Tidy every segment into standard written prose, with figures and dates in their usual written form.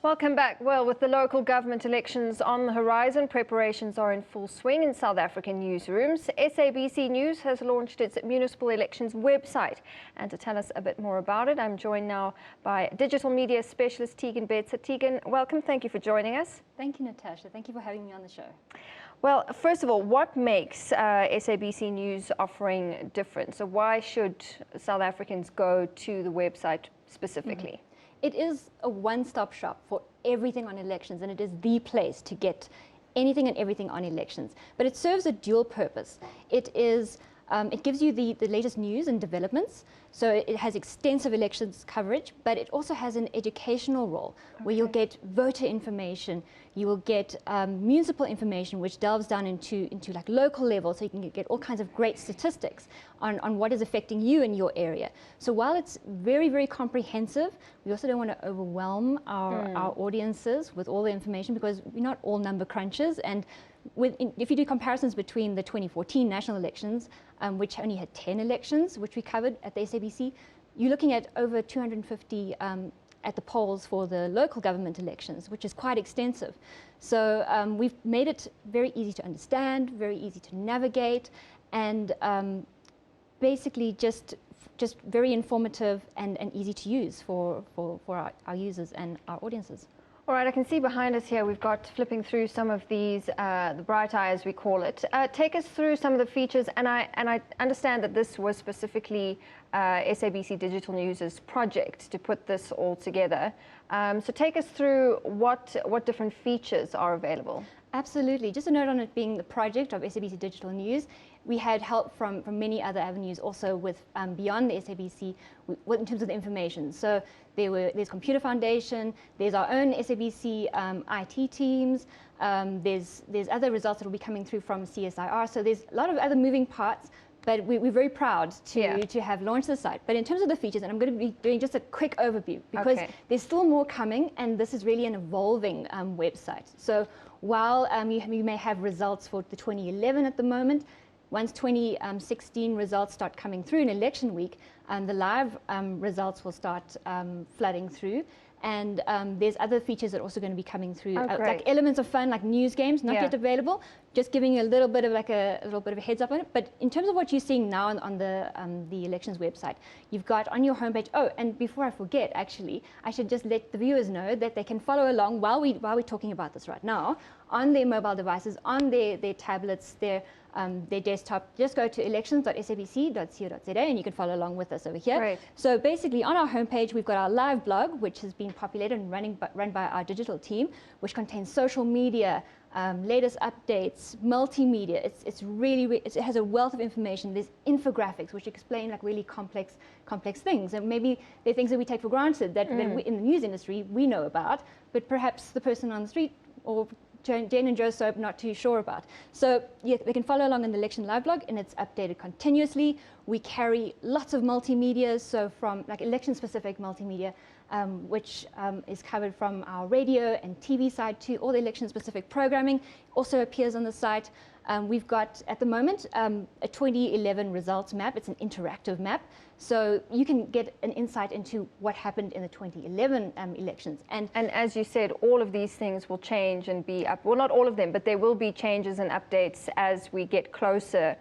Welcome back. Well, with the local government elections on the horizon, preparations are in full swing in South African newsrooms. SABC News has launched its municipal elections website. And to tell us a bit more about it, I'm joined now by digital media specialist Tegan Bedser. Tegan, welcome. Thank you for joining us. Thank you, Natasha. Thank you for having me on the show. Well, first of all, what makes SABC News offering different? So why should South Africans go to the website specifically? It is a one-stop shop for everything on elections, and it is the place to get anything and everything on elections. But it serves a dual purpose. It gives you the latest news and developments. So it has extensive elections coverage, but it also has an educational role where you'll get voter information, you will get municipal information, which delves down into like local level, so you can get all kinds of great statistics on what is affecting you in your area. So while it's very, very comprehensive, we also don't want to overwhelm our audiences with all the information, because we're not all number crunchers. And if you do comparisons between the 2014 national elections, which only had 10 elections, which we covered at the SABC, you're looking at over 250 at the polls for the local government elections, which is quite extensive. So we've made it very easy to understand, very easy to navigate, and basically just very informative and easy to use for our users and our audiences. All right, I can see behind us here we've got, flipping through some of these, the bright eye as we call it. Take us through some of the features, and I understand that this was specifically SABC Digital News' project to put this all together. So take us through what different features are available. Absolutely. Just a note on it being the project of SABC Digital News. We had help from many other avenues also with beyond the SABC in terms of the information. So there's Computer Foundation, there's our own SABC IT teams, there's other results that will be coming through from CSIR. So there's a lot of other moving parts, but we're very proud to have launched the site. But in terms of the features, and I'm going to be doing just a quick overview, because there's still more coming, and this is really an evolving website. So while you may have results for the 2011 at the moment, once 2016 results start coming through in election week, the live results will start flooding through. And there's other features that are also going to be coming through, like elements of fun, like news games, not yet available. Just giving you a little bit of a heads up on it. But in terms of what you're seeing now on the elections website, you've got on your homepage. Oh, and before I forget, actually, I should just let the viewers know that they can follow along while we're talking about this right now on their mobile devices, on their tablets, their desktop. Just go to elections.sabc.co.za and you can follow along with us over here. Great. So basically on our homepage, we've got our live blog, which has been populated and run by our digital team, which contains social media, latest updates, multimedia. It has a wealth of information. There's infographics which explain like really complex things, and maybe they're things that we take for granted that we, in the news industry, we know about, but perhaps the person on the street or Jane and Joe Soap not too sure about. So yeah, they can follow along in the election live blog, and it's updated continuously. We carry lots of multimedia, so from like election specific multimedia, which is covered from our radio and TV side to all the election specific programming, also appears on the site. We've got, at the moment, a 2011 results map. It's an interactive map. So you can get an insight into what happened in the 2011 elections. And as you said, all of these things will change and be up. Well, not all of them, but there will be changes and updates as we get closer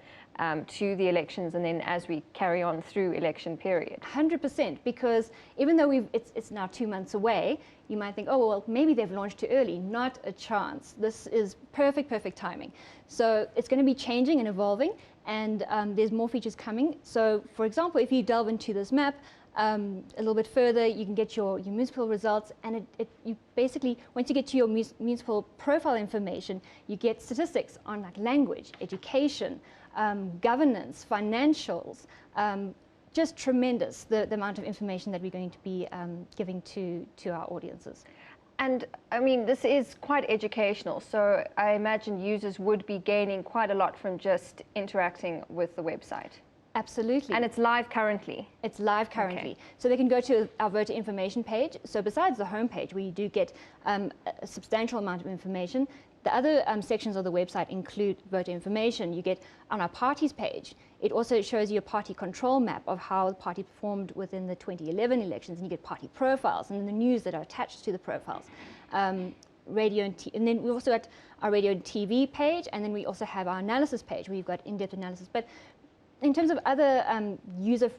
to the elections, and then as we carry on through election period. 100%, because even though it's now 2 months away, you might think, oh, well, maybe they've launched too early. Not a chance. This is perfect timing. So it's going to be changing and evolving, and there's more features coming. So, for example, if you delve into this map a little bit further, you can get your municipal results, and you basically, once you get to your municipal profile information, you get statistics on like language, education, governance, financials, just tremendous, the amount of information that we're going to be giving to our audiences. And I mean, this is quite educational, so I imagine users would be gaining quite a lot from just interacting with the website. Absolutely. And it's live currently? It's live currently. Okay. So they can go to our voter information page. So besides the homepage, where you do get a substantial amount of information, The other sections of the website include voter information. You get on our parties page, it also shows you a party control map of how the party performed within the 2011 elections, and you get party profiles and the news that are attached to the profiles. Radio and then we also got our radio and TV page, and then we also have our analysis page where you've got in-depth analysis. But in terms of other user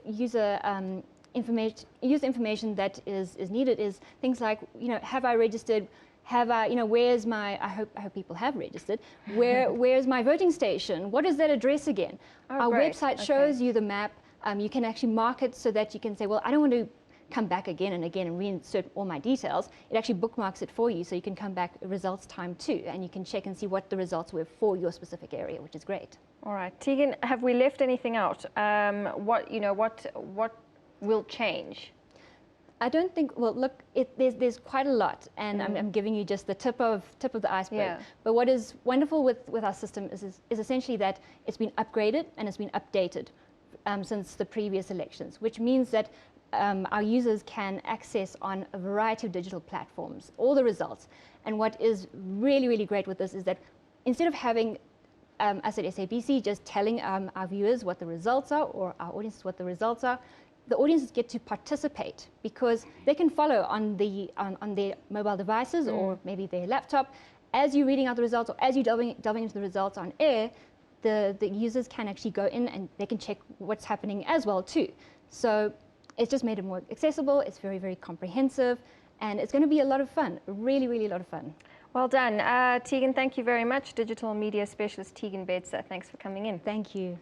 information that is needed is things like, have I registered? Have I, where's my, I hope people have registered. Where's my voting station? What is that address again? Oh, our great. website shows you the map. You can actually mark it so that you can say, well, I don't want to come back again and again and reinsert all my details. It actually bookmarks it for you, so you can come back results time too, and you can check and see what the results were for your specific area, which is great. All right, Tegan, have we left anything out? What will change? I don't think. Well, look, there's quite a lot, and I'm giving you just the tip of the iceberg. Yeah. But what is wonderful with our system is essentially that it's been upgraded and it's been updated since the previous elections, which means that our users can access on a variety of digital platforms all the results. And what is really, really great with this is that instead of having us at SABC just telling our viewers what the results are, or our audiences what the results are, the audiences get to participate because they can follow on their mobile devices or maybe their laptop. As you're reading out the results, or as you're delving into the results on air, the users can actually go in and they can check what's happening as well too. So it's just made it more accessible. It's very, very comprehensive, and it's going to be a lot of fun. Really, really a lot of fun. Well done. Tegan, thank you very much. Digital Media Specialist Tegan Bedser, thanks for coming in. Thank you.